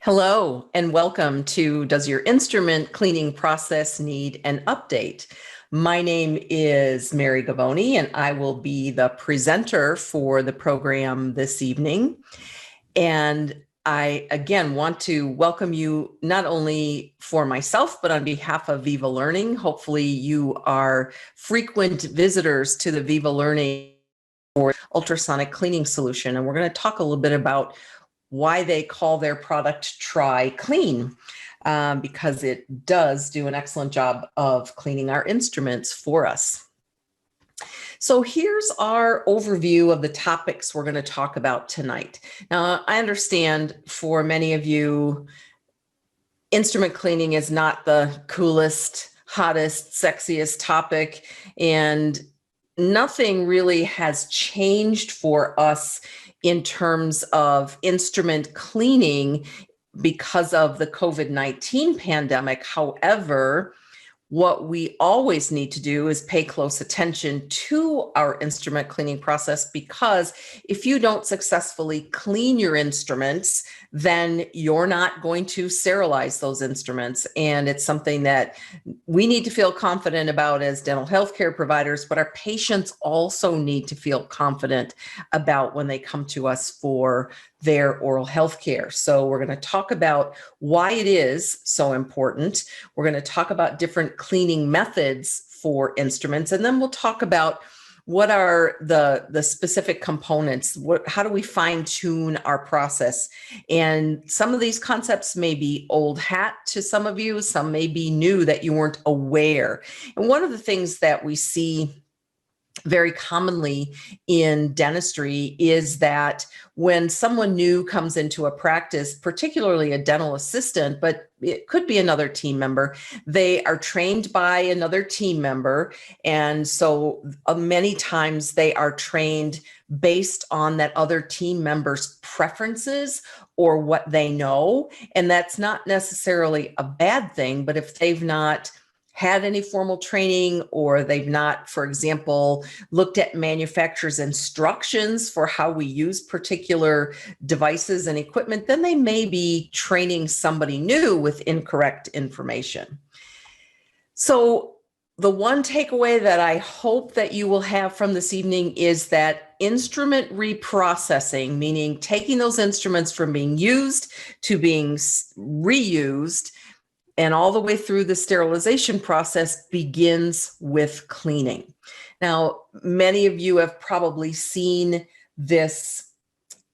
Hello and welcome to Does Your Instrument Cleaning Process Need an Update? My name is Mary Gavoni and I will be the presenter for the program this evening. And I again want to welcome you not only for myself, but on behalf of Viva Learning. Hopefully you are frequent visitors to the Viva Learning or ultrasonic cleaning solution. And we're going to talk a little bit about why they call their product Try Clean, because it does do an excellent job of cleaning our instruments for us. So here's our overview of the topics we're going to talk about tonight. Now, I understand for many of you, instrument cleaning is not the coolest, hottest, sexiest topic, and nothing really has changed for us in terms of instrument cleaning because of the COVID-19 pandemic. However, what we always need to do is pay close attention to our instrument cleaning process, because if you don't successfully clean your instruments, then you're not going to sterilize those instruments. And it's something that we need to feel confident about as dental health care providers, but our patients also need to feel confident about when they come to us for their oral health care. So we're going to talk about why it is so important. We're going to talk about different cleaning methods for instruments, and then we'll talk about what are the specific components. How do we fine tune our process? And some of these concepts may be old hat to some of you, some may be new that you weren't aware. And one of the things that we see very commonly in dentistry is that when someone new comes into a practice, particularly a dental assistant, but it could be another team member, they are trained by another team member. And so many times they are trained based on that other team member's preferences or what they know. And that's not necessarily a bad thing, but if they've not had any formal training, or they've not, for example, looked at manufacturer's instructions for how we use particular devices and equipment, then they may be training somebody new with incorrect information. So the one takeaway that I hope that you will have from this evening is that instrument reprocessing, meaning taking those instruments from being used to being reused, and all the way through the sterilization process, begins with cleaning. Now, many of you have probably seen this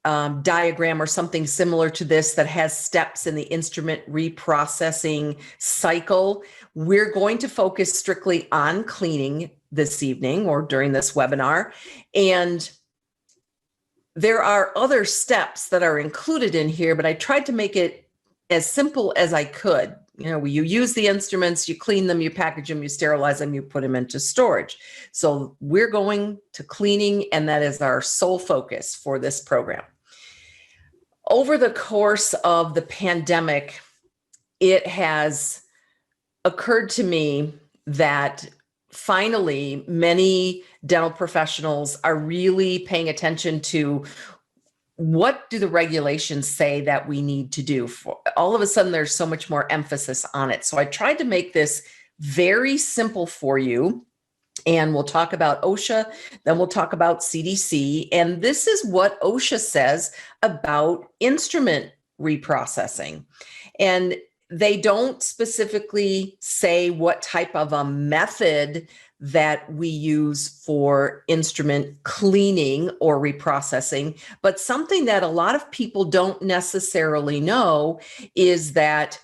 diagram or something similar to this that has steps in the instrument reprocessing cycle. We're going to focus strictly on cleaning this evening or during this webinar. And there are other steps that are included in here, but I tried to make it as simple as I could. You use the instruments, you clean them, you package them, you sterilize them, you put them into storage. So we're going to cleaning, and that is our sole focus for this program. Over the course of the pandemic, it has occurred to me that finally many dental professionals are really paying attention to what do the regulations say that we need to do. All of a sudden, there's so much more emphasis on it. So I tried to make this very simple for you. And we'll talk about OSHA, then we'll talk about CDC. And this is what OSHA says about instrument reprocessing. And they don't specifically say what type of a method that we use for instrument cleaning or reprocessing, but something that a lot of people don't necessarily know is that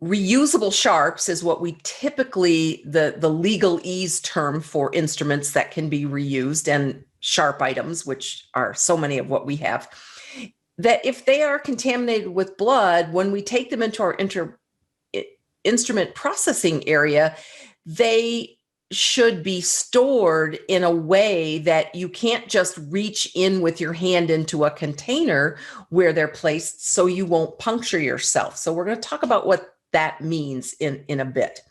reusable sharps is what we typically, the legalese term for instruments that can be reused, and sharp items, which are so many of what we have, that if they are contaminated with blood, when we take them into our instrument processing area, they should be stored in a way that you can't just reach in with your hand into a container where they're placed so you won't puncture yourself. So we're going to talk about what that means in a bit.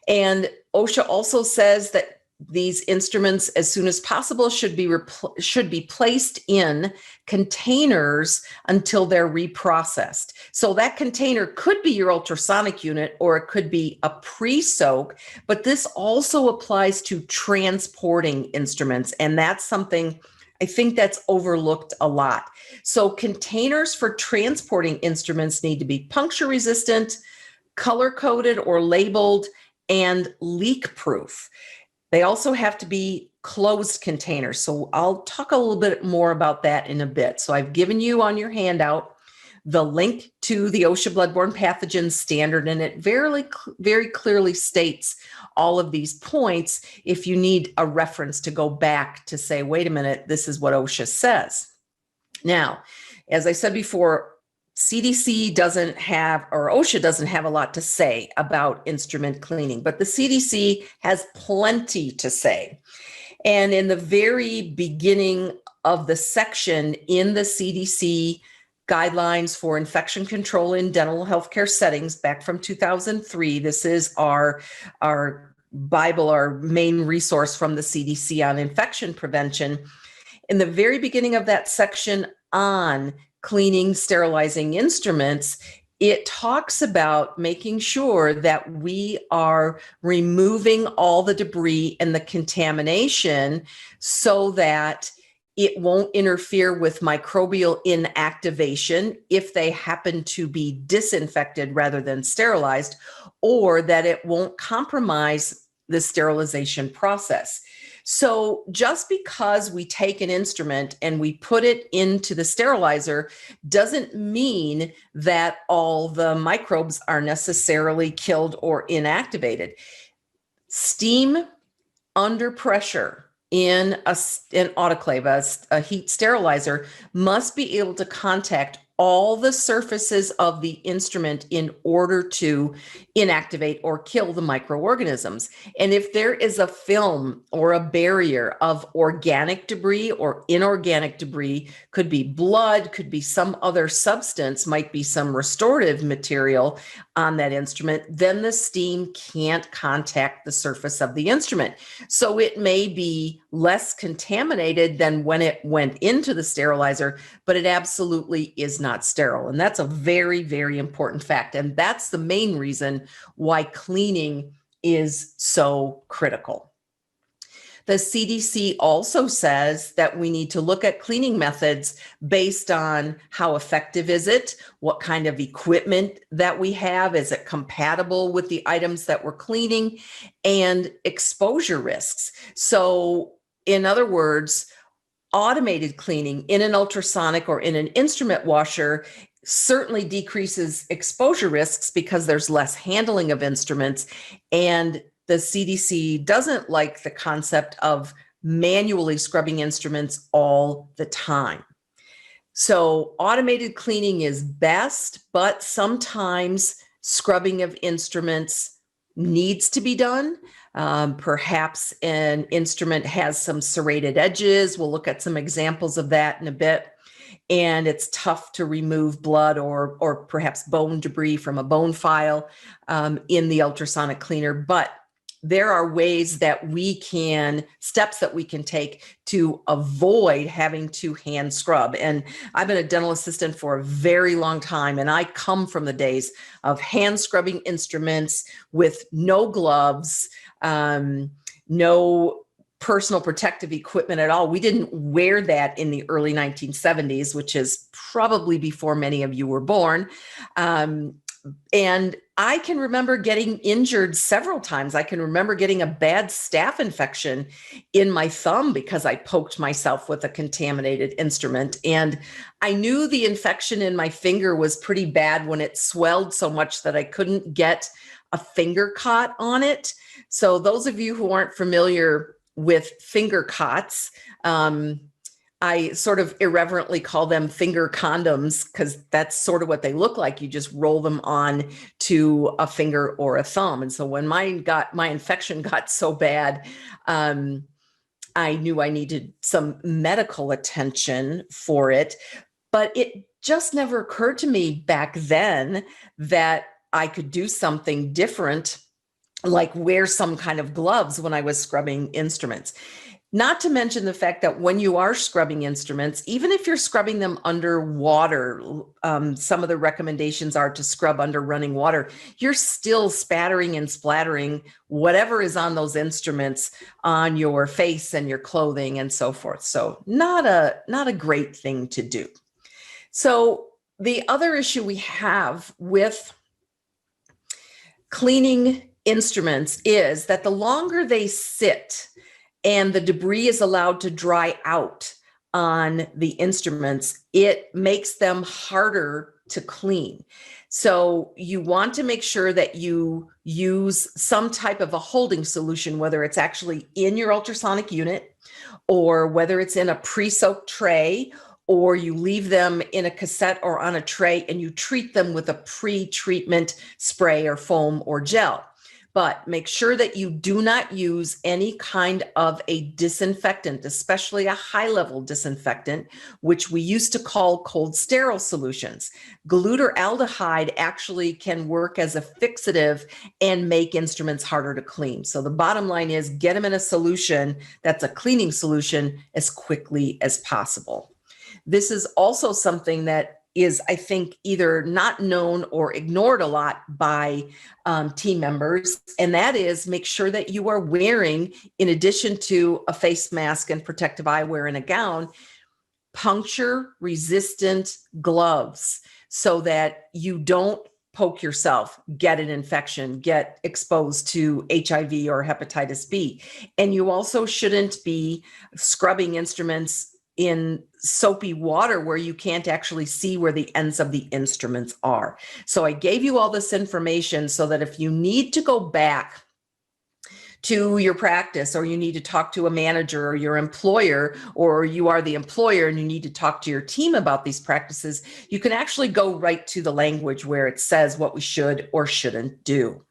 And OSHA also says that these instruments, as soon as possible, should be placed in containers until they're reprocessed. So that container could be your ultrasonic unit, or it could be a pre-soak, but this also applies to transporting instruments. And that's something I think that's overlooked a lot. So containers for transporting instruments need to be puncture resistant, color coded or labeled, and leak proof. They also have to be closed containers. So I'll talk a little bit more about that in a bit. So I've given you on your handout the link to the OSHA bloodborne pathogens standard, and it very clearly states all of these points if you need a reference to go back to say, wait a minute, this is what OSHA says. Now, as I said before, CDC doesn't have, or OSHA doesn't have a lot to say about instrument cleaning, but the CDC has plenty to say. And in the very beginning of the section in the CDC guidelines for infection control in dental healthcare settings back from 2003, this is our Bible, our main resource from the CDC on infection prevention. In the very beginning of that section on cleaning, sterilizing instruments, it talks about making sure that we are removing all the debris and the contamination so that it won't interfere with microbial inactivation if they happen to be disinfected rather than sterilized, or that it won't compromise the sterilization process. So just because we take an instrument and we put it into the sterilizer doesn't mean that all the microbes are necessarily killed or inactivated. Steam under pressure in an autoclave, a heat sterilizer, must be able to contact all the surfaces of the instrument in order to inactivate or kill the microorganisms. And if there is a film or a barrier of organic debris or inorganic debris, could be blood, could be some other substance, might be some restorative material on that instrument, then the steam can't contact the surface of the instrument. So it may be less contaminated than when it went into the sterilizer, but it absolutely is not sterile. And that's a very, very important fact. And that's the main reason why cleaning is so critical. The CDC also says that we need to look at cleaning methods based on how effective is it, what kind of equipment that we have, is it compatible with the items that we're cleaning, and exposure risks. So in other words, automated cleaning in an ultrasonic or in an instrument washer certainly decreases exposure risks because there's less handling of instruments. And the CDC doesn't like the concept of manually scrubbing instruments all the time. So automated cleaning is best, but sometimes scrubbing of instruments needs to be done. Perhaps an instrument has some serrated edges. We'll look at some examples of that in a bit. And it's tough to remove blood or perhaps bone debris from a bone file in the ultrasonic cleaner. But there are ways that steps that we can take to avoid having to hand scrub. And I've been a dental assistant for a very long time, and I come from the days of hand scrubbing instruments with no gloves, no personal protective equipment at all. We didn't wear that in the early 1970s, which is probably before many of you were born. And I can remember getting injured several times. I can remember getting a bad staph infection in my thumb because I poked myself with a contaminated instrument. And I knew the infection in my finger was pretty bad when it swelled so much that I couldn't get a finger cot on it. So those of you who aren't familiar with finger cots, I sort of irreverently call them finger condoms because that's sort of what they look like. You just roll them on to a finger or a thumb. And so when my infection got so bad, I knew I needed some medical attention for it. But it just never occurred to me back then that I could do something different like wear some kind of gloves when I was scrubbing instruments. Not to mention the fact that when you are scrubbing instruments, even if you're scrubbing them under water, some of the recommendations are to scrub under running water, you're still spattering and splattering whatever is on those instruments on your face and your clothing and so forth. So not a great thing to do. So the other issue we have with cleaning instruments is that the longer they sit and the debris is allowed to dry out on the instruments, it makes them harder to clean. So you want to make sure that you use some type of a holding solution, whether it's actually in your ultrasonic unit or whether it's in a pre-soaked tray, or you leave them in a cassette or on a tray and you treat them with a pre-treatment spray or foam or gel. But make sure that you do not use any kind of a disinfectant, especially a high-level disinfectant, which we used to call cold sterile solutions. Glutaraldehyde actually can work as a fixative and make instruments harder to clean. So the bottom line is get them in a solution that's a cleaning solution as quickly as possible. This is also something that is, I think, either not known or ignored a lot by team members, and that is make sure that you are wearing, in addition to a face mask and protective eyewear and a gown, puncture-resistant gloves so that you don't poke yourself, get an infection, get exposed to HIV or hepatitis B. And you also shouldn't be scrubbing instruments in soapy water where you can't actually see where the ends of the instruments are. So I gave you all this information so that if you need to go back to your practice, or you need to talk to a manager or your employer, or you are the employer and you need to talk to your team about these practices, you can actually go right to the language where it says what we should or shouldn't do.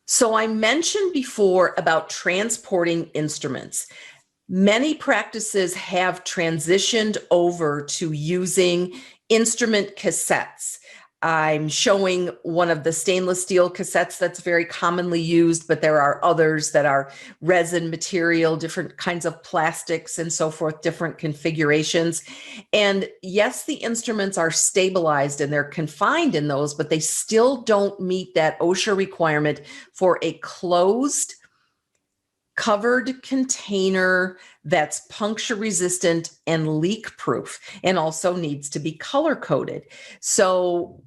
So I mentioned before about transporting instruments. Many practices have transitioned over to using instrument cassettes. I'm showing one of the stainless steel cassettes that's very commonly used, but there are others that are resin material, different kinds of plastics and so forth, different configurations. And yes, the instruments are stabilized and they're confined in those, but they still don't meet that OSHA requirement for a closed, covered container that's puncture resistant and leak proof, and also needs to be color coded. So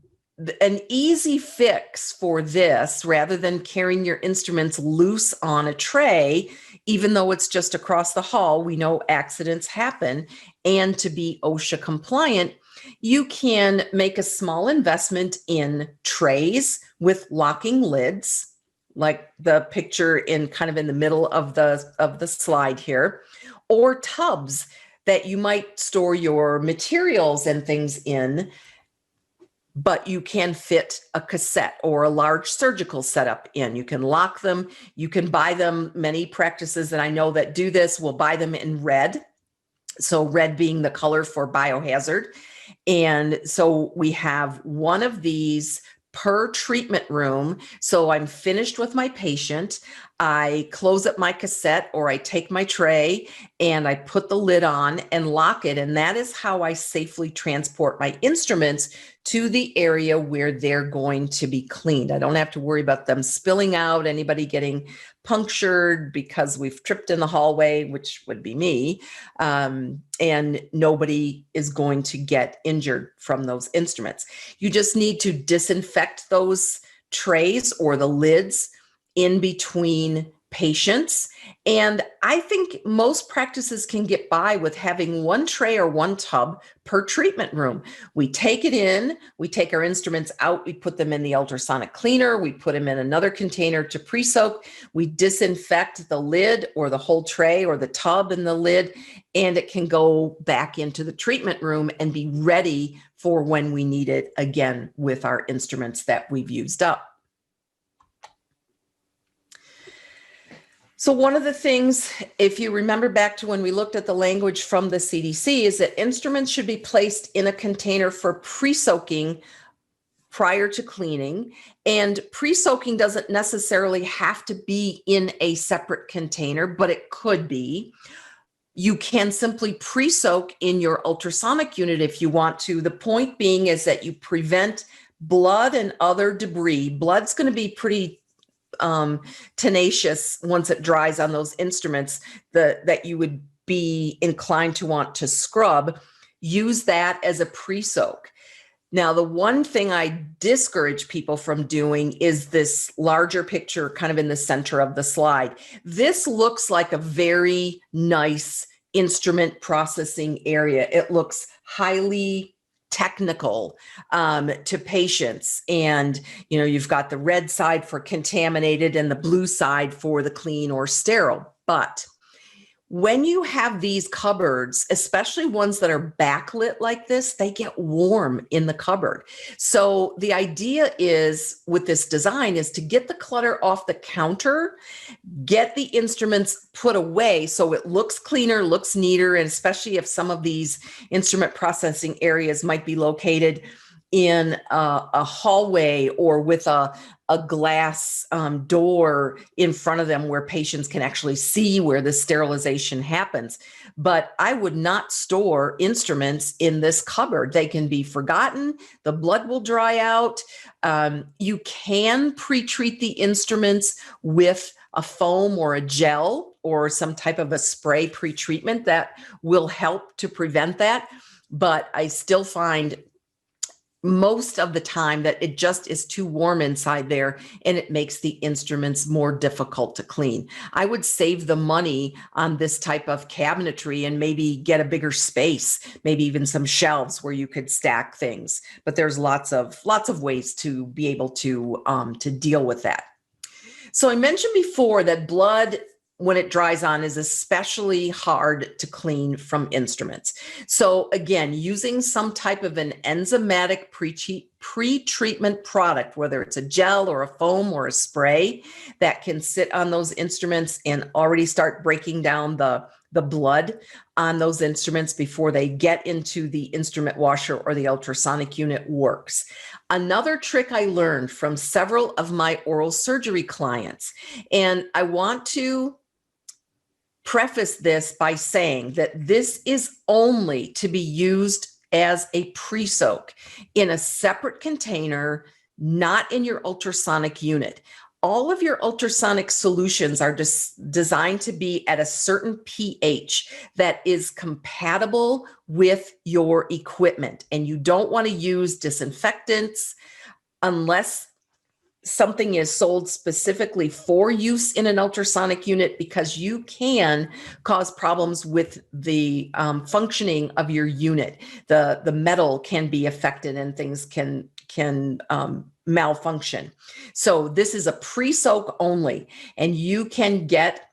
an easy fix for this, rather than carrying your instruments loose on a tray, even though it's just across the hall, we know accidents happen, and to be OSHA compliant, you can make a small investment in trays with locking lids, like the picture in kind of in the middle of the slide here, or tubs that you might store your materials and things in, but you can fit a cassette or a large surgical setup in. You can lock them. You can buy them. Many practices that I know that do this will buy them in red. So red being the color for biohazard. And so we have one of these per treatment room. So I'm finished with my patient. I close up my cassette, or I take my tray and I put the lid on and lock it. And that is how I safely transport my instruments to the area where they're going to be cleaned. I don't have to worry about them spilling out, anybody getting punctured because we've tripped in the hallway, which would be me, and nobody is going to get injured from those instruments. You just need to disinfect those trays or the lids in between patients. And I think most practices can get by with having one tray or one tub per treatment room. We take it in, we take our instruments out, we put them in the ultrasonic cleaner, we put them in another container to pre-soak, we disinfect the lid or the whole tray or the tub and the lid, and it can go back into the treatment room and be ready for when we need it again with our instruments that we've used up. So one of the things, if you remember back to when we looked at the language from the CDC, is that instruments should be placed in a container for pre-soaking prior to cleaning. And pre-soaking doesn't necessarily have to be in a separate container, but it could be. You can simply pre-soak in your ultrasonic unit if you want to. The point being is that you prevent blood and other debris. Blood's going to be pretty tenacious once it dries on those instruments that you would be inclined to want to scrub. Use that as a pre-soak. Now, the one thing I discourage people from doing is this larger picture kind of in the center of the slide. This looks like a very nice instrument processing area. It looks highly technical to patients. And, you've got the red side for contaminated and the blue side for the clean or sterile. But when you have these cupboards, especially ones that are backlit like this, they get warm in the cupboard. So the idea is with this design is to get the clutter off the counter, get the instruments put away so it looks cleaner, looks neater, and especially if some of these instrument processing areas might be located in a hallway or with a glass door in front of them where patients can actually see where the sterilization happens. But I would not store instruments in this cupboard. They can be forgotten. The blood will dry out. You can pre-treat the instruments with a foam or a gel or some type of a spray pre-treatment that will help to prevent that. But I still find most of the time that it just is too warm inside there and it makes the instruments more difficult to clean. I would save the money on this type of cabinetry and maybe get a bigger space, maybe even some shelves where you could stack things. But there's lots of ways to be able to deal with that. So I mentioned before that blood, when it dries on, is especially hard to clean from instruments. So again, using some type of an enzymatic pre-treatment product, whether it's a gel or a foam or a spray that can sit on those instruments and already start breaking down the blood on those instruments before they get into the instrument washer or the ultrasonic unit works. Another trick I learned from several of my oral surgery clients, and I want to preface this by saying that this is only to be used as a pre-soak in a separate container, not in your ultrasonic unit. All of your ultrasonic solutions are designed to be at a certain pH that is compatible with your equipment. And you don't want to use disinfectants unless something is sold specifically for use in an ultrasonic unit, because you can cause problems with the functioning of your unit. The metal can be affected and things can malfunction. So this is a pre-soak only, and you can get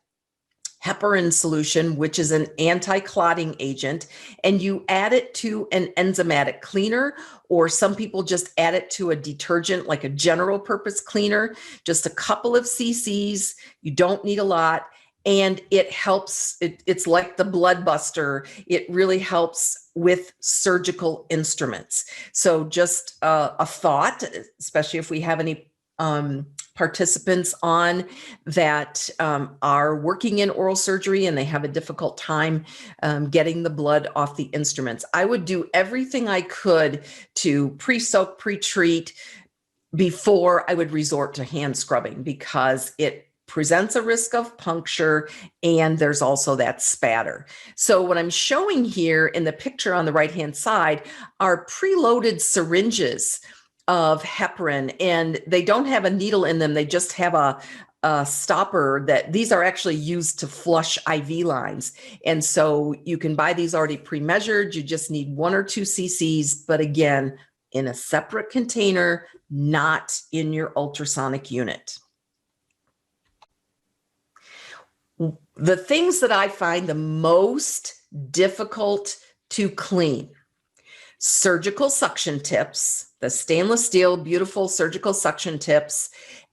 heparin solution, which is an anti-clotting agent, and you add it to an enzymatic cleaner, or some people just add it to a detergent like a general purpose cleaner, just a couple of cc's. You don't need a lot, and it helps. It's like the blood buster. It really helps with surgical instruments. So just a thought, especially if we have any participants on that are working in oral surgery and they have a difficult time getting the blood off the instruments. I would do everything I could to pre-soak, pre-treat before I would resort to hand scrubbing, because it presents a risk of puncture and there's also that spatter. So what I'm showing here in the picture on the right-hand side are preloaded syringes of heparin, and they don't have a needle in them. They just have a stopper that these are actually used to flush IV lines. And so you can buy these already pre-measured. You just need 1 or 2 cc's, but again, in a separate container, not in your ultrasonic unit. The things that I find the most difficult to clean: surgical suction tips, the stainless steel, beautiful surgical suction tips,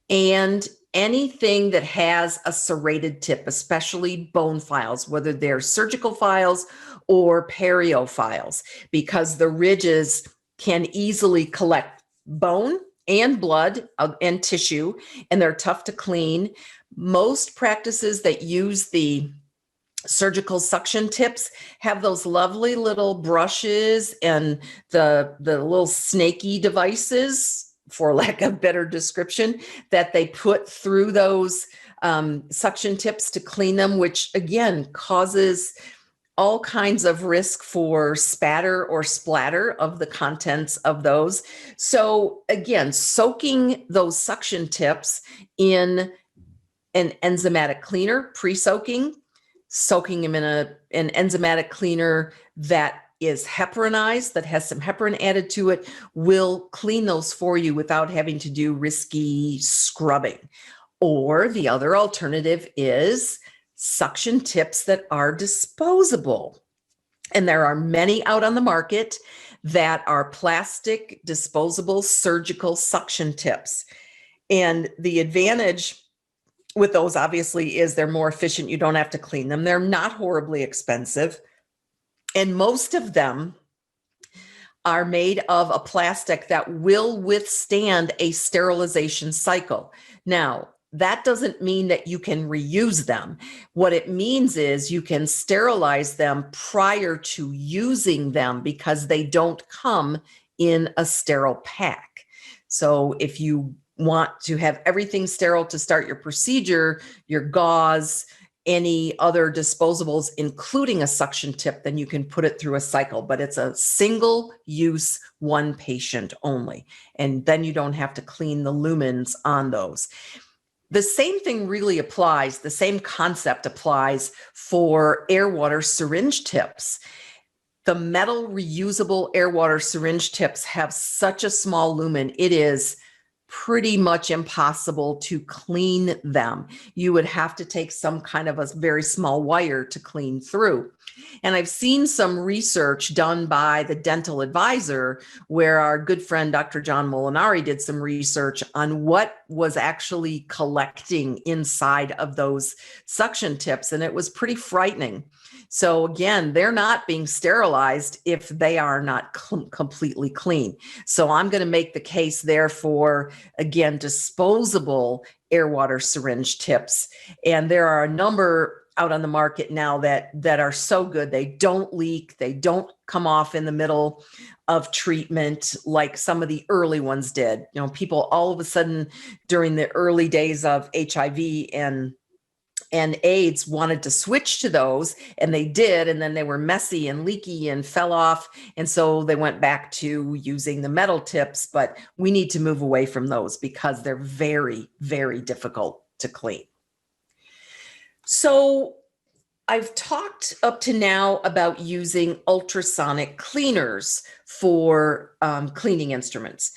and anything that has a serrated tip, especially bone files, whether they're surgical files or perio files, because the ridges can easily collect bone and blood and tissue, and they're tough to clean. Most practices that use the surgical suction tips have those lovely little brushes and the little snaky devices, for lack of better description, that they put through those suction tips to clean them, which again causes all kinds of risk for spatter or splatter of the contents of those. So again, soaking those suction tips in an enzymatic cleaner, pre-soaking, soaking them in an enzymatic cleaner that is heparinized, that has some heparin added to it, will clean those for you without having to do risky scrubbing. Or the other alternative is suction tips that are disposable. And there are many out on the market that are plastic, disposable, surgical suction tips. And the advantage with those, obviously, is they're more efficient. You don't have to clean them. They're not horribly expensive. And most of them are made of a plastic that will withstand a sterilization cycle. Now, that doesn't mean that you can reuse them. What it means is you can sterilize them prior to using them because they don't come in a sterile pack. So if you want to have everything sterile to start your procedure, your gauze, any other disposables, including a suction tip, then you can put it through a cycle, but it's a single use, one patient only. And then you don't have to clean the lumens on those. The same thing really applies, the same concept applies for air water syringe tips. The metal reusable air water syringe tips have such a small lumen, it is pretty much impossible to clean them. You would have to take some kind of a very small wire to clean through. And I've seen some research done by the Dental Advisor where our good friend Dr. John Molinari did some research on what was actually collecting inside of those suction tips, and it was pretty frightening. So again, they're not being sterilized if they are not completely clean. So I'm going to make the case there for, again, disposable air water syringe tips. And there are a number out on the market now that are so good. They don't leak. They don't come off in the middle of treatment like some of the early ones did. You know, people all of a sudden during the early days of HIV and AIDS wanted to switch to those, and they did, and then they were messy and leaky and fell off, and so they went back to using the metal tips. But we need to move away from those because they're very, very difficult to clean. So I've talked up to now about using ultrasonic cleaners for cleaning instruments.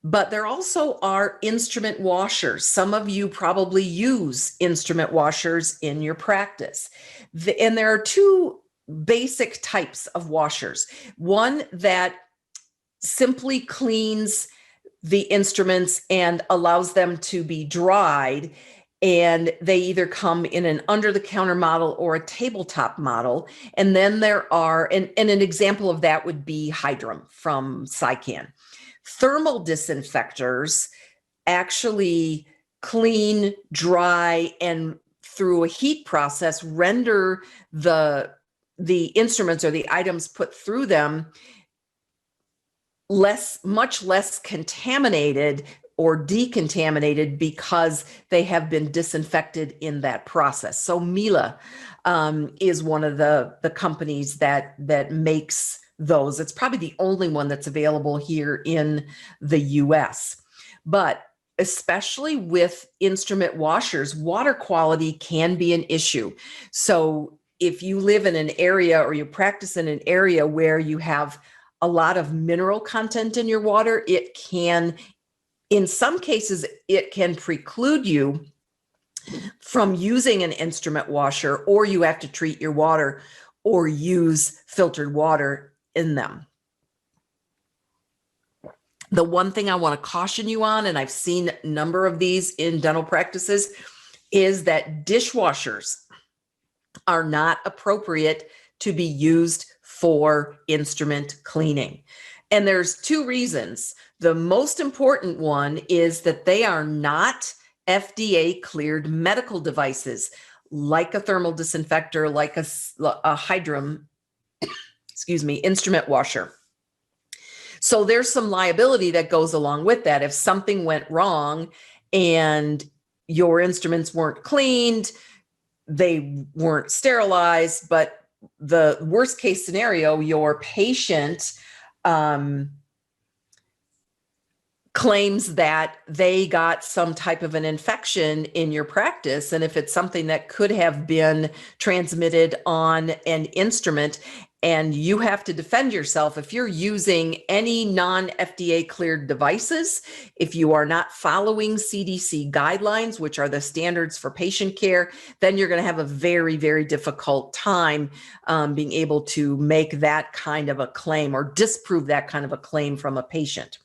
But there also are instrument washers. Some of you probably use instrument washers in your practice. And there are two basic types of washers. One that simply cleans the instruments and allows them to be dried. And they either come in an under-the-counter model or a tabletop model. And then there are, and an example of that would be Hydrum from Sycan. Thermal disinfectors actually clean, dry, and through a heat process render the instruments or the items put through them much less contaminated or decontaminated because they have been disinfected in that process. So Miele is one of the companies that makes those. It's probably the only one that's available here in the US. But especially with instrument washers, water quality can be an issue. So if you live in an area or you practice in an area where you have a lot of mineral content in your water, it can, in some cases, it can preclude you from using an instrument washer, or you have to treat your water or use filtered water in them. The one thing I want to caution you on, and I've seen a number of these in dental practices, is that dishwashers are not appropriate to be used for instrument cleaning. And there's two reasons. The most important one is that they are not FDA cleared medical devices, like a thermal disinfector, like a Hydrum, instrument washer. So there's some liability that goes along with that. If something went wrong and your instruments weren't cleaned, they weren't sterilized, but the worst case scenario, your patient claims that they got some type of an infection in your practice. And if it's something that could have been transmitted on an instrument, and you have to defend yourself, if you're using any non-FDA cleared devices, if you are not following CDC guidelines, which are the standards for patient care, then you're going to have a very, very difficult time being able to make that kind of a claim or disprove that kind of a claim from a patient.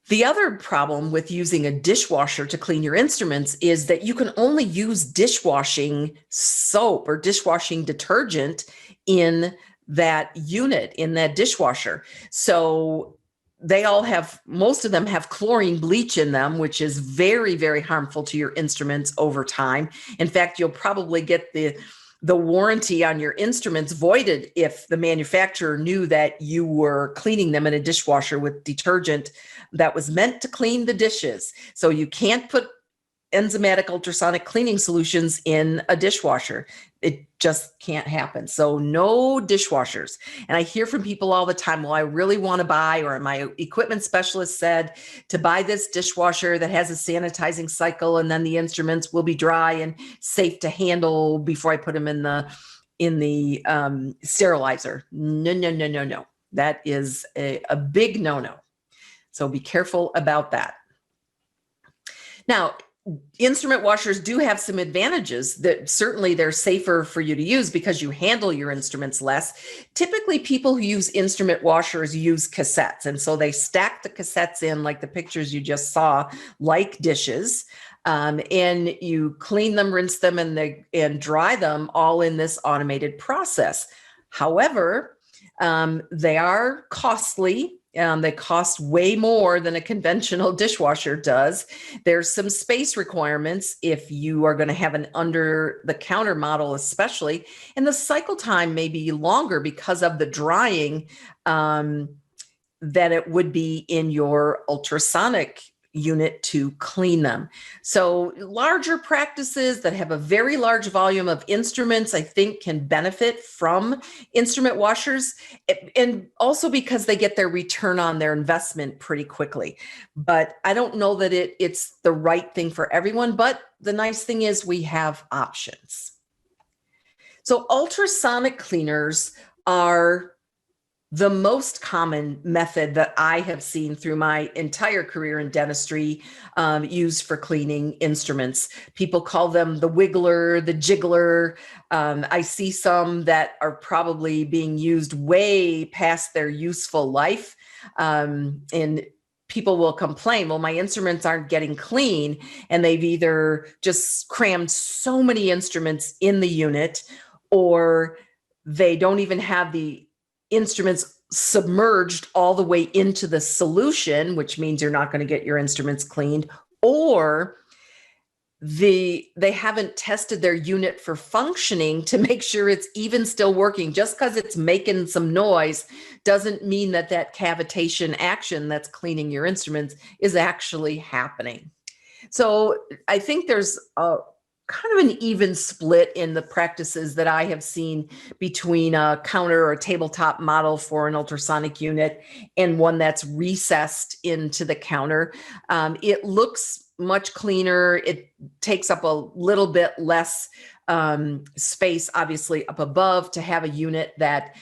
The other problem with using a dishwasher to clean your instruments is that you can only use dishwashing soap or dishwashing detergent in that unit, in that dishwasher. So they all have, most of them have chlorine bleach in them, which is very, very harmful to your instruments over time. In fact, you'll probably get the warranty on your instruments voided if the manufacturer knew that you were cleaning them in a dishwasher with detergent that was meant to clean the dishes. So you can't put enzymatic ultrasonic cleaning solutions in a dishwasher. It just can't happen. So no dishwashers. And I hear from people all the time, well, I really want to buy, or my equipment specialist said to buy this dishwasher that has a sanitizing cycle, and then the instruments will be dry and safe to handle before I put them in the sterilizer. No. That is a big no-no. So be careful about that. Now, instrument washers do have some advantages that certainly they're safer for you to use because you handle your instruments less. Typically, people who use instrument washers use cassettes. And so they stack the cassettes in like the pictures you just saw, like dishes. And you clean them, rinse them, and dry them all in this automated process. However, they are costly. They cost way more than a conventional dishwasher does. There's some space requirements if you are going to have an under-the-counter model especially, and the cycle time may be longer because of the drying than it would be in your ultrasonic unit to clean them. So larger practices that have a very large volume of instruments, I think, can benefit from instrument washers, and also because they get their return on their investment pretty quickly. But I don't know that it's the right thing for everyone, but the nice thing is we have options. So ultrasonic cleaners are the most common method that I have seen through my entire career in dentistry used for cleaning instruments. People call them the wiggler, the jiggler. I see some that are probably being used way past their useful life. And people will complain, well, my instruments aren't getting clean. And they've either just crammed so many instruments in the unit, or they don't even have the instruments submerged all the way into the solution, which means you're not going to get your instruments cleaned, or they haven't tested their unit for functioning to make sure it's even still working. Just because it's making some noise doesn't mean that cavitation action that's cleaning your instruments is actually happening. So I think there's a kind of an even split in the practices that I have seen between a counter or a tabletop model for an ultrasonic unit and one that's recessed into the counter. It looks much cleaner. It takes up a little bit less space, obviously, up above to have a unit that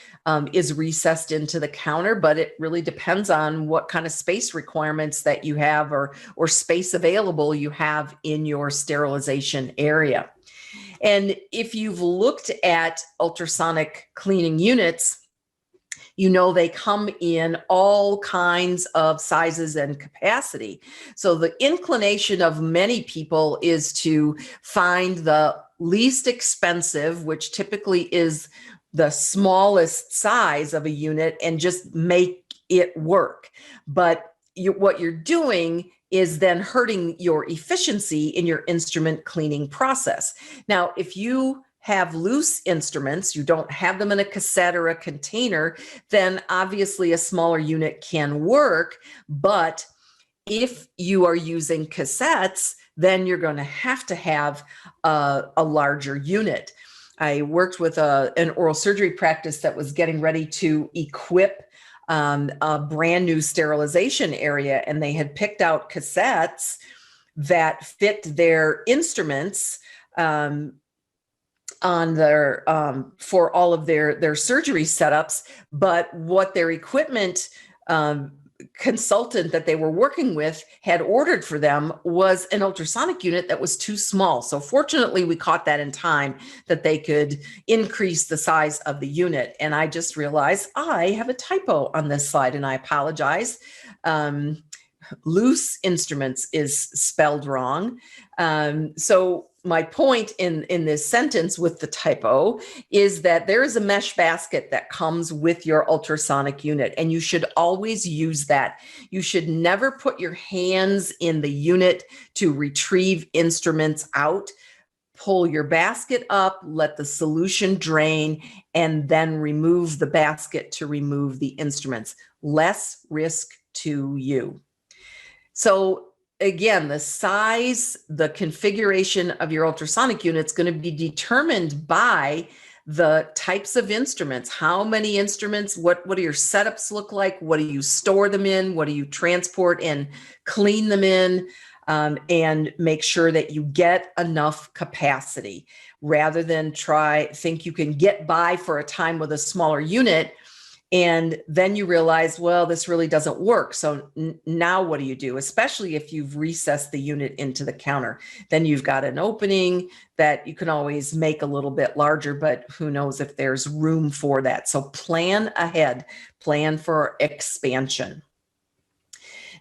is recessed into the counter, but it really depends on what kind of space requirements that you have or space available you have in your sterilization area. And if you've looked at ultrasonic cleaning units, you know they come in all kinds of sizes and capacity. So the inclination of many people is to find the least expensive, which typically is the smallest size of a unit, and just make it work. But what you're doing is then hurting your efficiency in your instrument cleaning process. Now, if you have loose instruments, you don't have them in a cassette or a container, then obviously a smaller unit can work. But if you are using cassettes, then you're going to have a larger unit. I worked with an oral surgery practice that was getting ready to equip a brand new sterilization area, and they had picked out cassettes that fit their instruments on their for all of their surgery setups. But what their equipment consultant that they were working with had ordered for them was an ultrasonic unit that was too small. So fortunately, we caught that in time that they could increase the size of the unit. And I just realized I have a typo on this slide, and I apologize. Loose instruments is spelled wrong. So my point in this sentence with the typo is that there is a mesh basket that comes with your ultrasonic unit, and you should always use that. You should never put your hands in the unit to retrieve instruments out. Pull your basket up, let the solution drain, and then remove the basket to remove the instruments. Less risk to you. So again, the size, the configuration of your ultrasonic unit is going to be determined by the types of instruments. How many instruments? What do your setups look like? What do you store them in? What do you transport and clean them in? And make sure that you get enough capacity rather than think you can get by for a time with a smaller unit. And then you realize, well, this really doesn't work. So now what do you do? Especially if you've recessed the unit into the counter, then you've got an opening that you can always make a little bit larger, but who knows if there's room for that. So plan ahead, plan for expansion.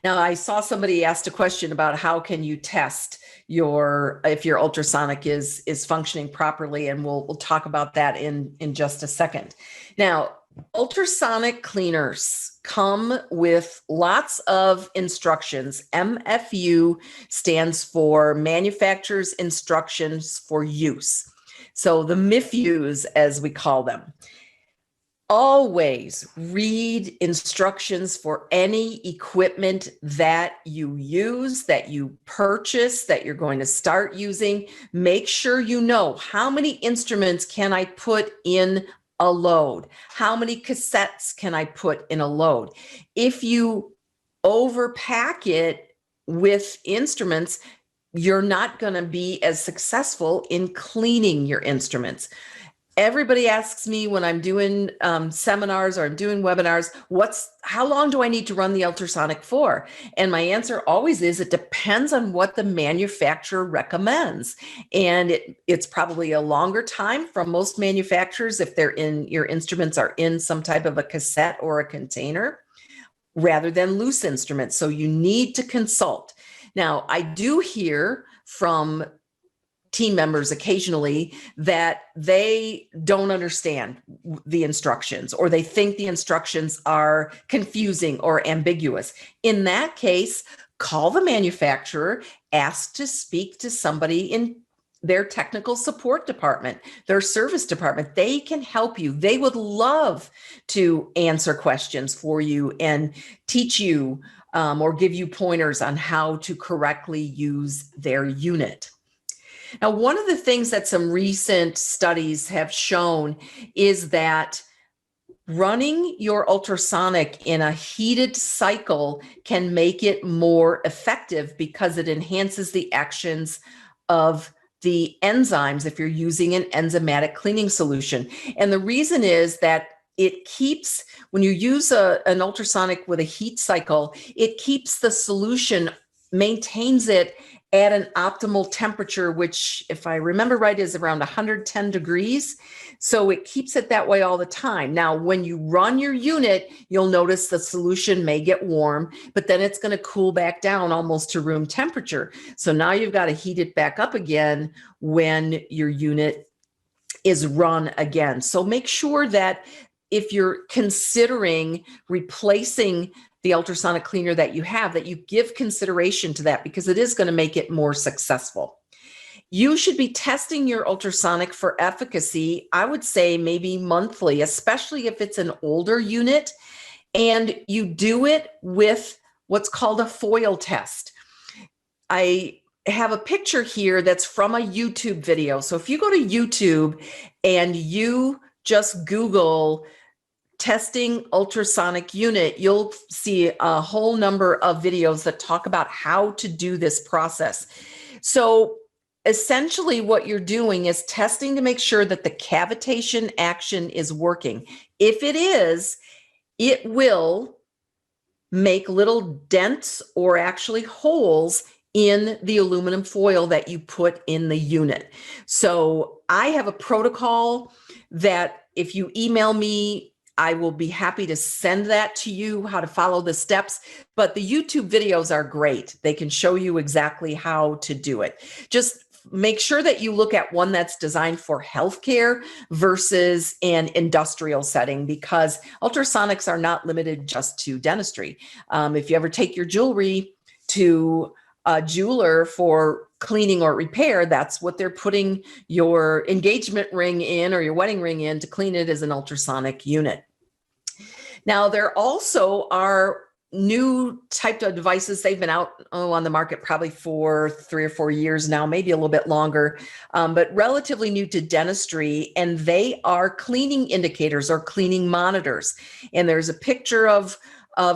Now, I saw somebody asked a question about how can you test if your ultrasonic is functioning properly, and we'll talk about that in just a second. Now, ultrasonic cleaners come with lots of instructions. MFU stands for Manufacturer's Instructions for Use. So the MIFUs, as we call them. Always read instructions for any equipment that you use, that you purchase, that you're going to start using. Make sure you know how many instruments can I put in a load? How many cassettes can I put in a load? If you overpack it with instruments, you're not going to be as successful in cleaning your instruments. Everybody asks me when I'm doing seminars or I'm doing webinars, how long do I need to run the ultrasonic for? And my answer always is, it depends on what the manufacturer recommends. And it's probably a longer time from most manufacturers if your instruments are in some type of a cassette or a container rather than loose instruments. So you need to consult. Now, I do hear from team members occasionally that they don't understand the instructions, or they think the instructions are confusing or ambiguous. In that case, call the manufacturer, ask to speak to somebody in their technical support department, their service department. They can help you. They would love to answer questions for you and teach you or give you pointers on how to correctly use their unit. Now, one of the things that some recent studies have shown is that running your ultrasonic in a heated cycle can make it more effective because it enhances the actions of the enzymes if you're using an enzymatic cleaning solution. And the reason is that when you use an ultrasonic with a heat cycle, it keeps the solution, maintains it at an optimal temperature, which, if I remember right, is around 110 degrees. So it keeps it that way all the time. Now, when you run your unit, you'll notice the solution may get warm, but then it's going to cool back down almost to room temperature. So now you've got to heat it back up again when your unit is run again. So make sure that if you're considering replacing the ultrasonic cleaner that you have, that you give consideration to that, because it is going to make it more successful. You should be testing your ultrasonic for efficacy, I would say maybe monthly, especially if it's an older unit, and you do it with what's called a foil test. I have a picture here that's from a YouTube video. So if you go to YouTube and you just Google testing ultrasonic unit, you'll see a whole number of videos that talk about how to do this process. So essentially what you're doing is testing to make sure that the cavitation action is working. If it is, it will make little dents or actually holes in the aluminum foil that you put in the unit. So I have a protocol that if you email me, I will be happy to send that to you, how to follow the steps. But the YouTube videos are great. They can show you exactly how to do it. Just make sure that you look at one that's designed for healthcare versus an industrial setting, because ultrasonics are not limited just to dentistry. If you ever take your jewelry to a jeweler for cleaning or repair, that's what they're putting your engagement ring in or your wedding ring in, to clean it as an ultrasonic unit. Now, there also are new type of devices. They've been out on the market probably for 3 or 4 years now, maybe a little bit longer, but relatively new to dentistry. And they are cleaning indicators or cleaning monitors. And there's a picture of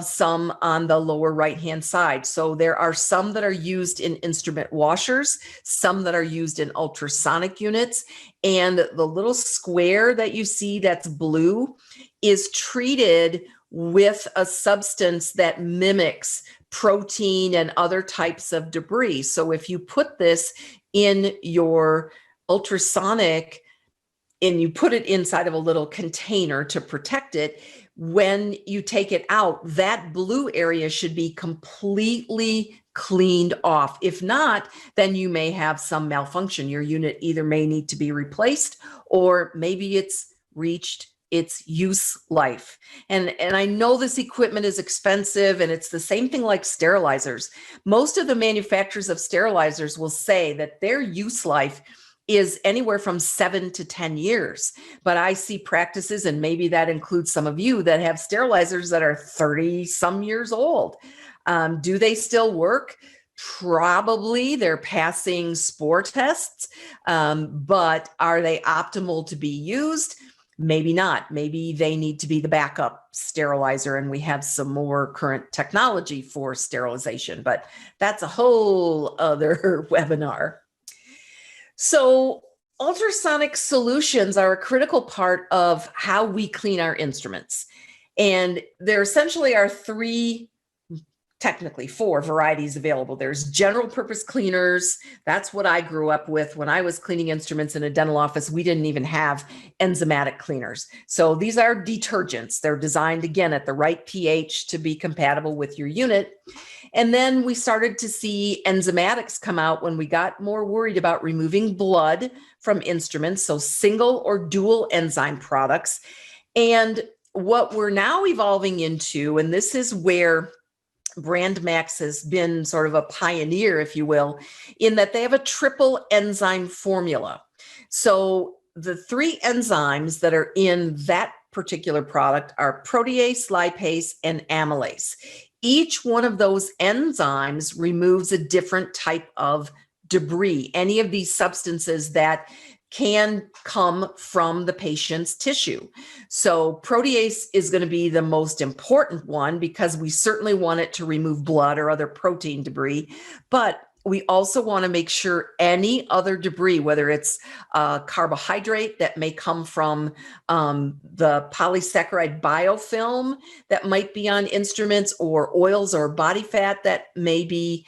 some on the lower right-hand side. So there are some that are used in instrument washers, some that are used in ultrasonic units. And the little square that you see that's blue is treated with a substance that mimics protein and other types of debris. So if you put this in your ultrasonic and you put it inside of a little container to protect it, when you take it out, that blue area should be completely cleaned off. If not, then you may have some malfunction. Your unit either may need to be replaced, or maybe it's reached its use life. And I know this equipment is expensive, and it's the same thing like sterilizers. Most of the manufacturers of sterilizers will say that their use life is anywhere from 7 to 10 years. But I see practices, and maybe that includes some of you, that have sterilizers that are 30 some years old. Do they still work? Probably. They're passing spore tests, but are they optimal to be used? Maybe not. Maybe they need to be the backup sterilizer, and we have some more current technology for sterilization, but that's a whole other webinar. So ultrasonic solutions are a critical part of how we clean our instruments. And there essentially are technically four varieties available. There's general purpose cleaners. That's what I grew up with. When I was cleaning instruments in a dental office, we didn't even have enzymatic cleaners. So these are detergents. They're designed, again, at the right pH to be compatible with your unit. And then we started to see enzymatics come out when we got more worried about removing blood from instruments, so single or dual enzyme products. And what we're now evolving into, and this is where Brand Max has been sort of a pioneer, if you will, in that they have a triple enzyme formula. So the 3 enzymes that are in that particular product are protease, lipase, and amylase. Each one of those enzymes removes a different type of debris, any of these substances that can come from the patient's tissue. So protease is going to be the most important one, because we certainly want it to remove blood or other protein debris, but we also want to make sure any other debris, whether it's carbohydrate that may come from the polysaccharide biofilm that might be on instruments, or oils or body fat that may be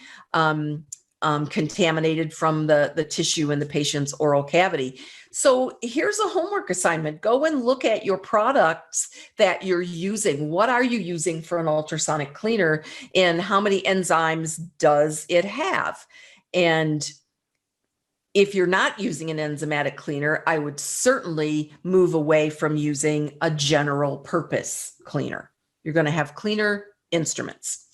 contaminated from the tissue in the patient's oral cavity. So here's a homework assignment. Go and look at your products that you're using. What are you using for an ultrasonic cleaner, and how many enzymes does it have? And If you're not using an enzymatic cleaner, I would certainly move away from using a general purpose cleaner. You're going to have cleaner instruments.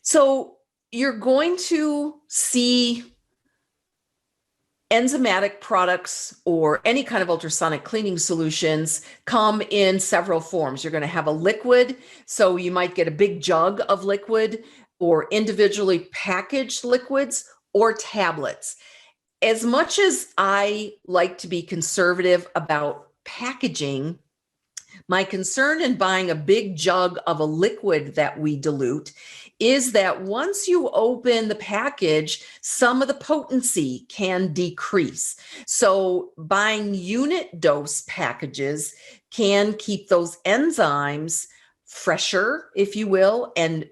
So you're going to see enzymatic products or any kind of ultrasonic cleaning solutions come in several forms. You're going to have a liquid, so you might get a big jug of liquid, or individually packaged liquids, or tablets. As much as I like to be conservative about packaging, my concern in buying a big jug of a liquid that we dilute is that once you open the package, some of the potency can decrease. So buying unit dose packages can keep those enzymes fresher, if you will, and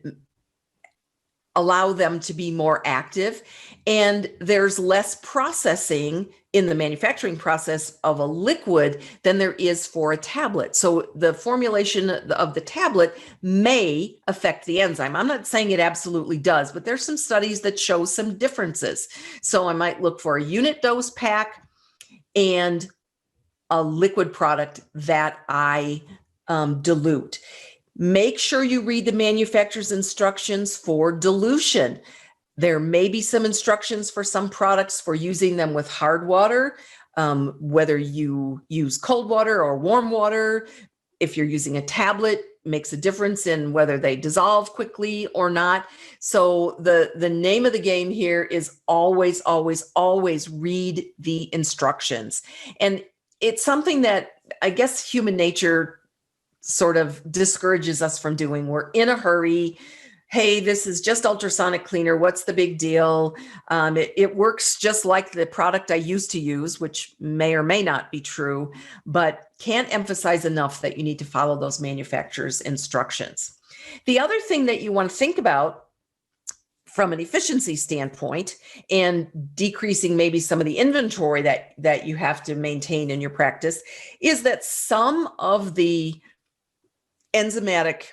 allow them to be more active. And there's less processing in the manufacturing process of a liquid than there is for a tablet. So the formulation of the tablet may affect the enzyme. I'm not saying it absolutely does, but there's some studies that show some differences. So I might look for a unit dose pack and a liquid product that I dilute. Make sure you read the manufacturer's instructions for dilution. There may be some instructions for some products for using them with hard water, whether you use cold water or warm water. If you're using a tablet, makes a difference in whether they dissolve quickly or not. So the name of the game here is always, always, always read the instructions. And it's something that I guess human nature sort of discourages us from doing. We're in a hurry. Hey, this is just ultrasonic cleaner. What's the big deal? It works just like the product I used to use, which may or may not be true, but can't emphasize enough that you need to follow those manufacturer's instructions. The other thing that you want to think about from an efficiency standpoint and decreasing maybe some of the inventory that you have to maintain in your practice is that some of the enzymatic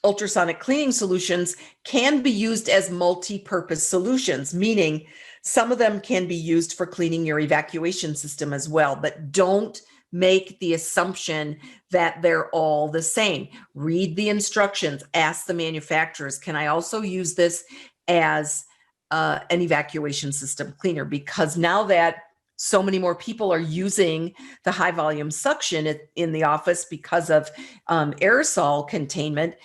ultrasonic cleaning solutions can be used as multi-purpose solutions, meaning some of them can be used for cleaning your evacuation system as well, but don't make the assumption that they're all the same. Read the instructions, ask the manufacturers, can I also use this as an evacuation system cleaner? Because now that so many more people are using the high volume suction in the office because of aerosol containment,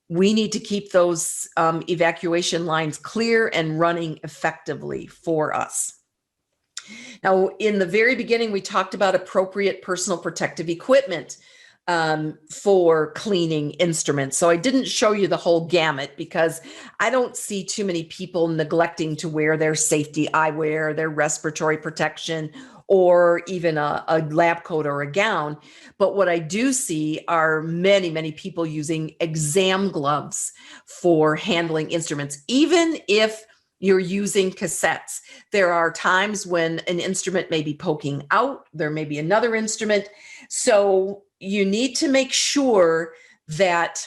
we need to keep those evacuation lines clear and running effectively for us. Now, in the very beginning, we talked about appropriate personal protective equipment for cleaning instruments. So I didn't show you the whole gamut because I don't see too many people neglecting to wear their safety eyewear, their respiratory protection, or even a lab coat or a gown. But what I do see are many, many people using exam gloves for handling instruments, even if you're using cassettes. There are times when an instrument may be poking out, there may be another instrument. So you need to make sure that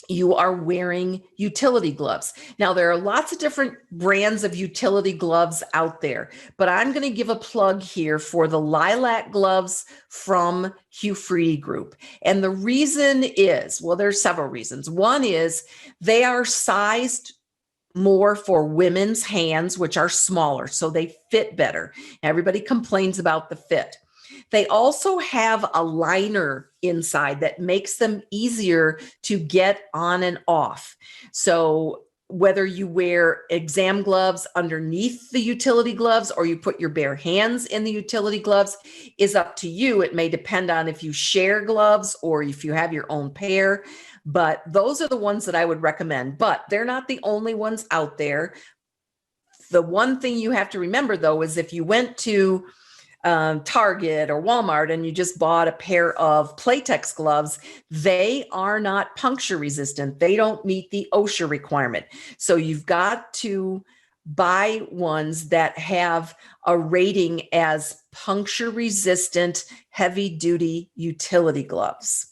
you are wearing utility gloves. Now, there are lots of different brands of utility gloves out there, but I'm going to give a plug here for the lilac gloves from Hugh Freedy Group. And the reason is, well, there's several reasons. One is they are sized more for women's hands, which are smaller, so they fit better. Everybody complains about the fit. They also have a liner inside that makes them easier to get on and off. So whether you wear exam gloves underneath the utility gloves or you put your bare hands in the utility gloves is up to you. It may depend on if you share gloves or if you have your own pair, but those are the ones that I would recommend. But they're not the only ones out there. The one thing you have to remember, though, is if you went to Target or Walmart and you just bought a pair of Playtex gloves, they are not puncture resistant. They don't meet the OSHA requirement. So you've got to buy ones that have a rating as puncture resistant heavy duty utility gloves.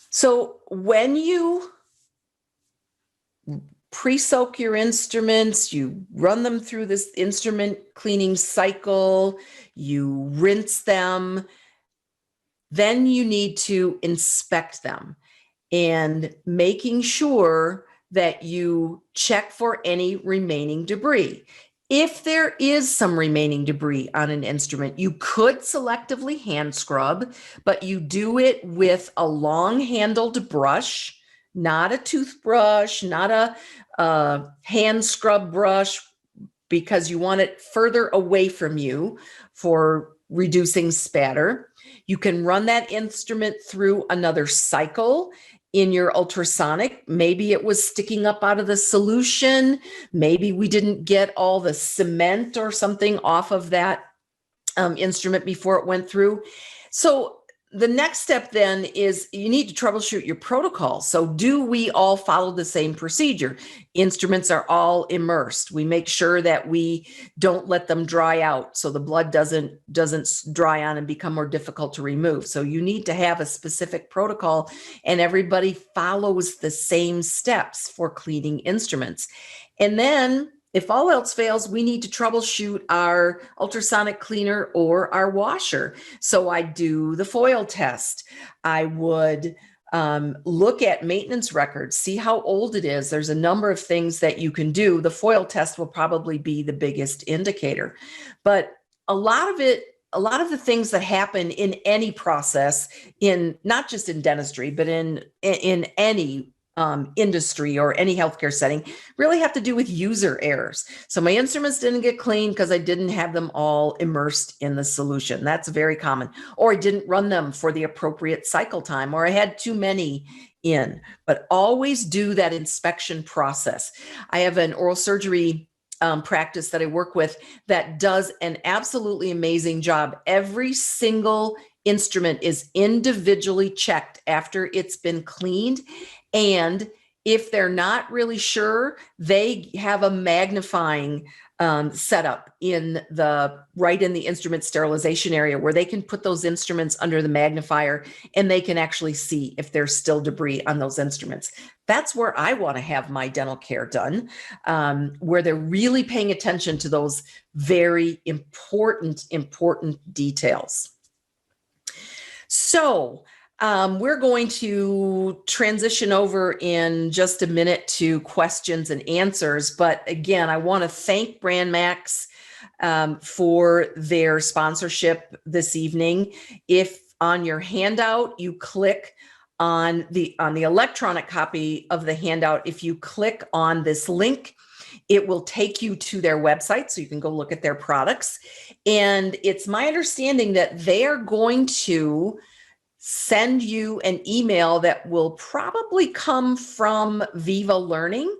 So when you pre-soak your instruments, you run them through this instrument cleaning cycle, you rinse them, then you need to inspect them and making sure that you check for any remaining debris. If there is some remaining debris on an instrument, you could selectively hand scrub, but you do it with a long-handled brush, not a toothbrush, not a hand scrub brush, because you want it further away from you for reducing spatter. You can run that instrument through another cycle in your ultrasonic. Maybe it was sticking up out of the solution. Maybe we didn't get all the cement or something off of that instrument before it went through. So the next step then is you need to troubleshoot your protocol. So do we all follow the same procedure? Instruments are all immersed. We make sure that we don't let them dry out so the blood doesn't dry on and become more difficult to remove. So you need to have a specific protocol, and everybody follows the same steps for cleaning instruments. And then if all else fails, we need to troubleshoot our ultrasonic cleaner or our washer. So I do the foil test. I would look at maintenance records, see how old it is. There's a number of things that you can do. The foil test will probably be the biggest indicator. But a lot of the things that happen in any process, in not just in dentistry, but in any industry or any healthcare setting, really have to do with user errors. So my instruments didn't get cleaned because I didn't have them all immersed in the solution. That's very common. Or I didn't run them for the appropriate cycle time, or I had too many in. But always do that inspection process. I have an oral surgery practice that I work with that does an absolutely amazing job. Every single instrument is individually checked after it's been cleaned. And if they're not really sure, they have a magnifying setup right in the instrument sterilization area where they can put those instruments under the magnifier and they can actually see if there's still debris on those instruments. That's where I want to have my dental care done, where they're really paying attention to those very important details. So we're going to transition over in just a minute to questions and answers. But again, I want to thank BrandMax for their sponsorship this evening. If on your handout, you click on the electronic copy of the handout, if you click on this link, it will take you to their website so you can go look at their products. And it's my understanding that they are going to send you an email that will probably come from Viva Learning.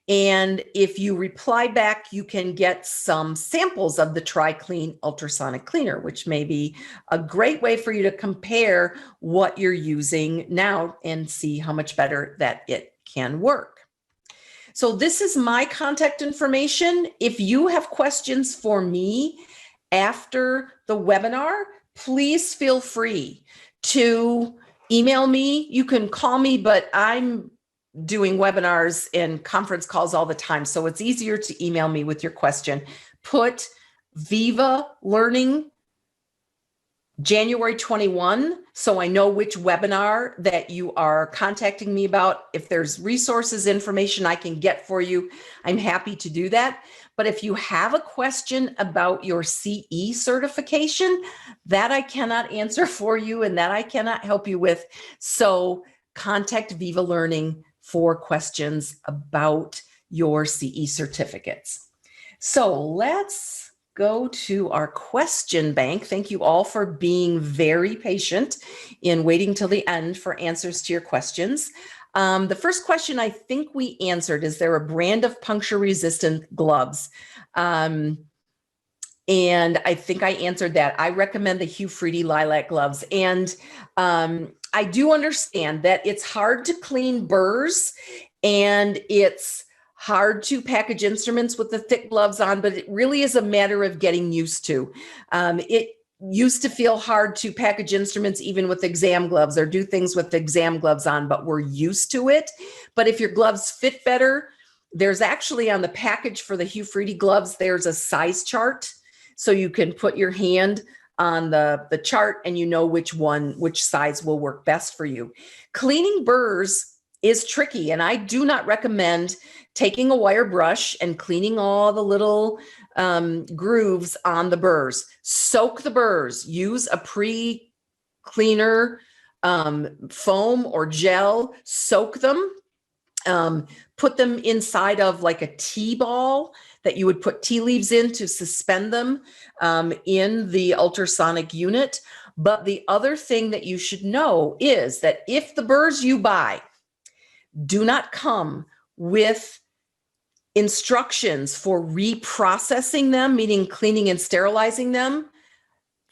And if you reply back, you can get some samples of the TriClean ultrasonic cleaner, which may be a great way for you to compare what you're using now and see how much better that it can work. So this is my contact information. If you have questions for me after the webinar, please feel free to email me. You can call me, but I'm doing webinars and conference calls all the time. So it's easier to email me with your question. Put Viva Learning January 21, so I know which webinar that you are contacting me about. If there's resources, information I can get for you, I'm happy to do that. But if you have a question about your CE certification, that I cannot answer for you and that I cannot help you with. So contact Viva Learning for questions about your CE certificates. So let's go to our question bank. Thank you all for being very patient in waiting till the end for answers to your questions. The first question I think we answered, is there a brand of puncture resistant gloves? And I think I answered that. I recommend the Hugh Freedy lilac gloves. And I do understand that it's hard to clean burrs and it's hard to package instruments with the thick gloves on, but it really is a matter of getting used to. It used to feel hard to package instruments even with exam gloves or do things with exam gloves on, but we're used to it. But if your gloves fit better, There's actually on the package for the Hugh Freedy gloves, there's a size chart. So you can put your hand on the chart and you know which size will work best for you. Cleaning burrs is tricky, and I do not recommend taking a wire brush and cleaning all the little grooves on the burrs. Soak the burrs. Use a pre-cleaner foam or gel. Soak them. Put them inside of like a tea ball that you would put tea leaves in to suspend them in the ultrasonic unit. But the other thing that you should know is that if the burrs you buy do not come with instructions for reprocessing them, meaning cleaning and sterilizing them,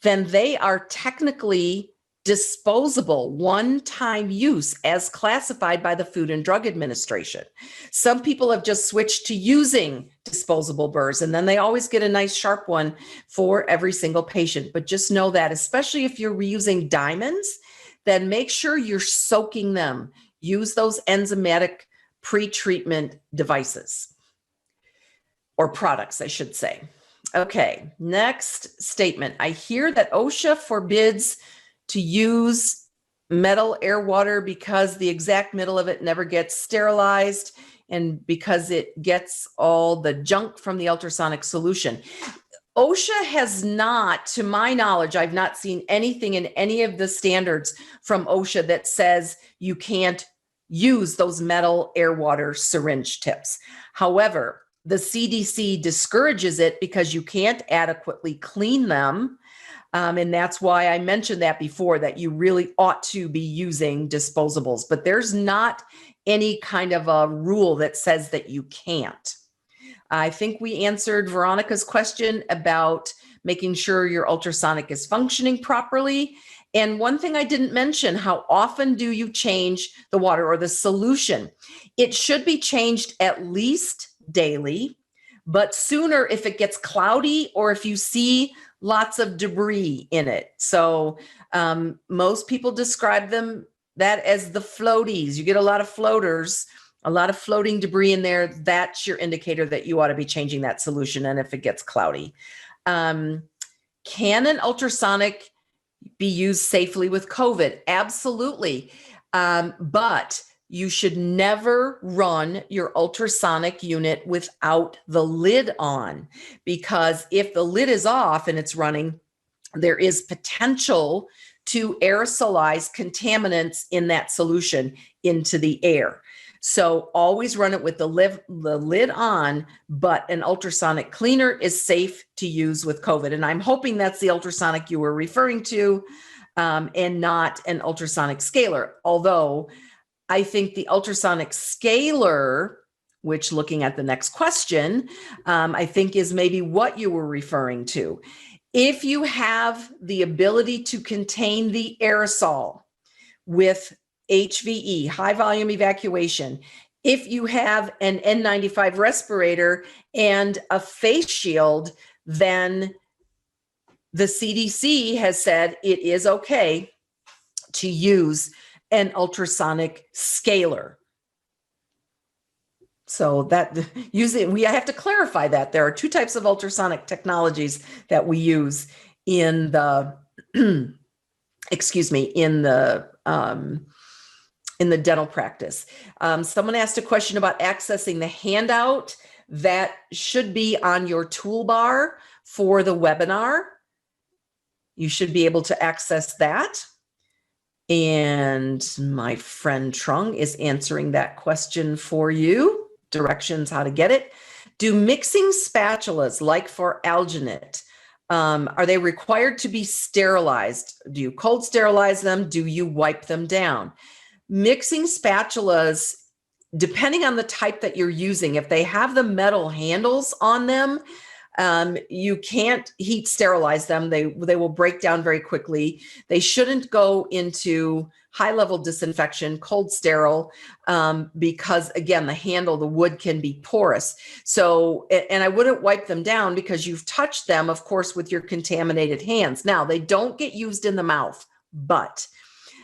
then they are technically disposable, one-time use as classified by the Food and Drug Administration. Some people have just switched to using disposable burrs, and then they always get a nice sharp one for every single patient. But just know that, especially if you're reusing diamonds, then make sure you're soaking them. Use those enzymatic pre-treatment devices, or products, I should say. Okay, next statement. I hear that OSHA forbids to use metal air water because the exact middle of it never gets sterilized and because it gets all the junk from the ultrasonic solution. OSHA has not, to my knowledge, I've not seen anything in any of the standards from OSHA that says you can't use those metal air water syringe tips. However, the CDC discourages it because you can't adequately clean them. And that's why I mentioned that before, that you really ought to be using disposables, but there's not any kind of a rule that says that you can't. I think we answered Veronica's question about making sure your ultrasonic is functioning properly. And one thing I didn't mention, how often do you change the water or the solution? It should be changed at least daily, but sooner if it gets cloudy or if you see lots of debris in it. So most people describe that as the floaties. You get a lot of floaters, a lot of floating debris in there. That's your indicator that you ought to be changing that solution. And if it gets cloudy, can an ultrasonic be used safely with COVID? Absolutely. But you should never run your ultrasonic unit without the lid on, because if the lid is off and it's running, there is potential to aerosolize contaminants in that solution into the air. So always run it with the lid on, but an ultrasonic cleaner is safe to use with COVID. And I'm hoping that's the ultrasonic you were referring to, and not an ultrasonic scaler. Although I think the ultrasonic scaler, which looking at the next question, I think is maybe what you were referring to. If you have the ability to contain the aerosol with HVE, high volume evacuation, if you have an N95 respirator and a face shield, then the CDC has said it is okay to use an ultrasonic scaler. So that we have to clarify that there are two types of ultrasonic technologies that we use in the, in the dental practice. Someone asked a question about accessing the handout that should be on your toolbar for the webinar. You should be able to access that. And my friend Trung is answering that question for you. Directions how to get it. Do mixing spatulas, like for alginate, are they required to be sterilized? Do you cold sterilize them? Do you wipe them down? Mixing spatulas, depending on the type that you're using, if they have the metal handles on them, you can't heat sterilize them. They will break down very quickly. They shouldn't go into high level disinfection, cold sterile, because again, the handle, the wood can be porous. So, and I wouldn't wipe them down because you've touched them, of course, with your contaminated hands. Now, they don't get used in the mouth, but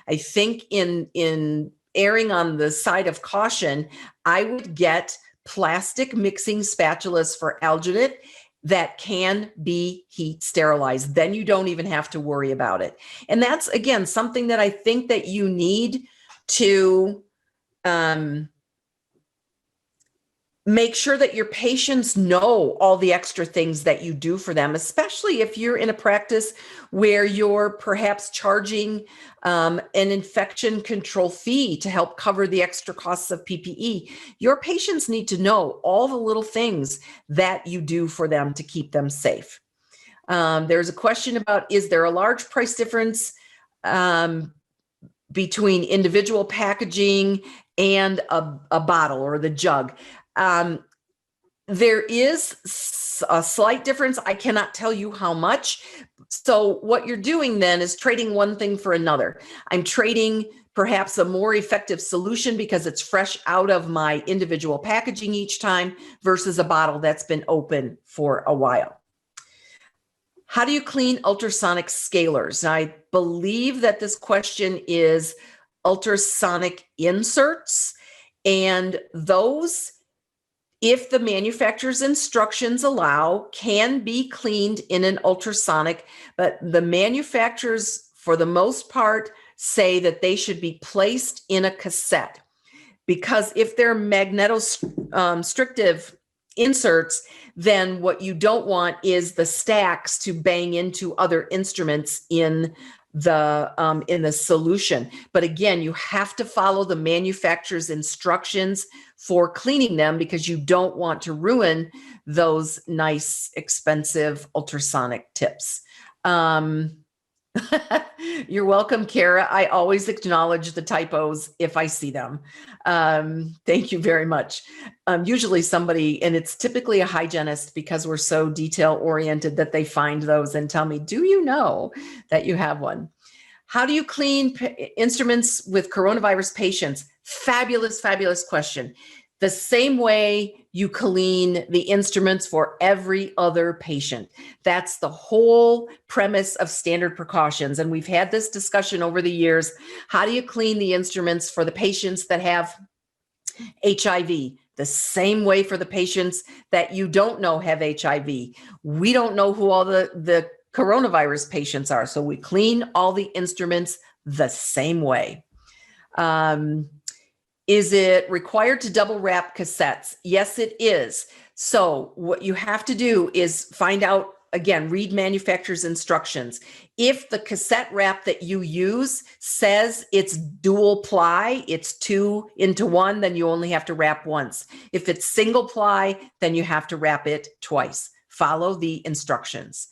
I think in erring on the side of caution, I would get plastic mixing spatulas for alginate that can be heat sterilized. Then you don't even have to worry about it. And that's, again, something that I think that you need to make sure that your patients know all the extra things that you do for them, especially if you're in a practice where you're perhaps charging an infection control fee to help cover the extra costs of PPE. Your patients need to know all the little things that you do for them to keep them safe. There's a question about, is there a large price difference between individual packaging and a bottle or the jug? There is a slight difference. I cannot tell you how much. So what you're doing then is trading one thing for another. I'm trading perhaps a more effective solution because it's fresh out of my individual packaging each time versus a bottle that's been open for a while. How do you clean ultrasonic scalers? I believe that this question is ultrasonic inserts, and those, if the manufacturer's instructions allow, can be cleaned in an ultrasonic, but the manufacturers, for the most part, say that they should be placed in a cassette, because if they're magnetostrictive inserts, then what you don't want is the stacks to bang into other instruments in the solution. But again, you have to follow the manufacturer's instructions for cleaning them, because you don't want to ruin those nice, expensive ultrasonic tips. You're welcome, Kara. I always acknowledge the typos if I see them. Thank you very much. Usually somebody, and it's typically a hygienist, because we're so detail oriented, that they find those and tell me, do you know that you have one? How do you clean instruments with coronavirus patients? Fabulous, fabulous question. The same way you clean the instruments for every other patient. That's the whole premise of standard precautions. And we've had this discussion over the years. How do you clean the instruments for the patients that have HIV? The same way for the patients that you don't know have HIV. We don't know who all the coronavirus patients are, so we clean all the instruments the same way. Is it required to double wrap cassettes? Yes, it is. So what you have to do is find out, again, read manufacturer's instructions. If the cassette wrap that you use says it's dual ply, it's 2 into 1, then you only have to wrap once. If it's single ply, then you have to wrap it twice. Follow the instructions.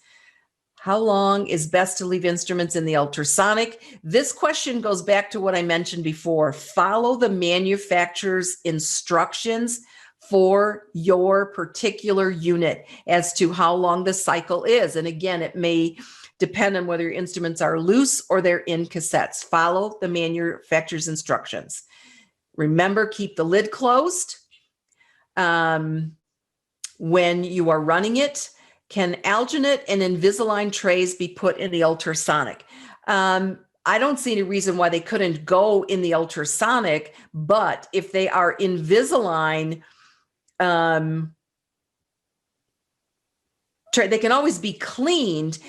How long is best to leave instruments in the ultrasonic? This question goes back to what I mentioned before. Follow the manufacturer's instructions for your particular unit as to how long the cycle is. And again, it may depend on whether your instruments are loose or they're in cassettes. Follow the manufacturer's instructions. Remember, keep the lid closed when you are running it. Can alginate and Invisalign trays be put in the ultrasonic? I don't see any reason why they couldn't go in the ultrasonic, but if they are Invisalign, they can always be cleaned.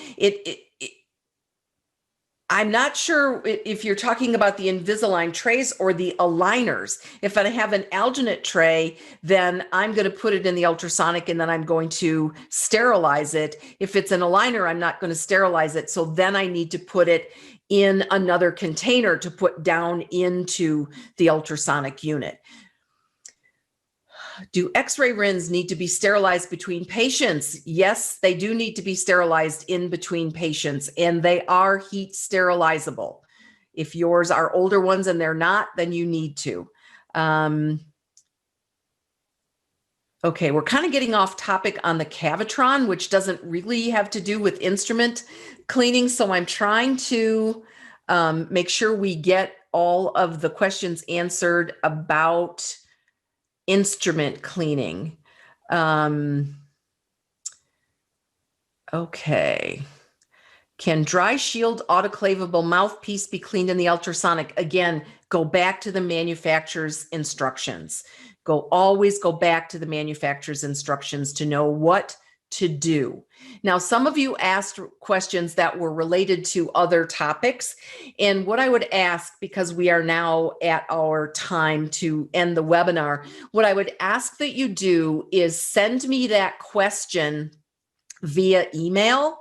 I'm not sure if you're talking about the Invisalign trays or the aligners. If I have an alginate tray, then I'm going to put it in the ultrasonic and then I'm going to sterilize it. If it's an aligner, I'm not going to sterilize it. So then I need to put it in another container to put down into the ultrasonic unit. Do X-ray rins need to be sterilized between patients? Yes, they do need to be sterilized in between patients, and they are heat sterilizable. If yours are older ones and they're not, then you need to. Okay, we're kind of getting off topic on the Cavitron, which doesn't really have to do with instrument cleaning. So I'm trying to make sure we get all of the questions answered about instrument cleaning. Okay. Can dry shield autoclavable mouthpiece be cleaned in the ultrasonic? Again, go back to the manufacturer's instructions. Always go back to the manufacturer's instructions to know what to do. Now, some of you asked questions that were related to other topics. And what I would ask, because we are now at our time to end the webinar, what I would ask that you do is send me that question via email.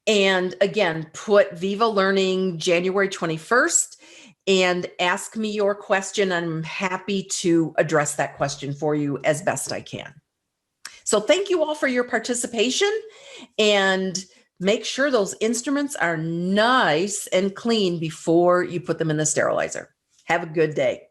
And again, put Viva Learning January 21st and ask me your question. I'm happy to address that question for you as best I can. So thank you all for your participation, and make sure those instruments are nice and clean before you put them in the sterilizer. Have a good day.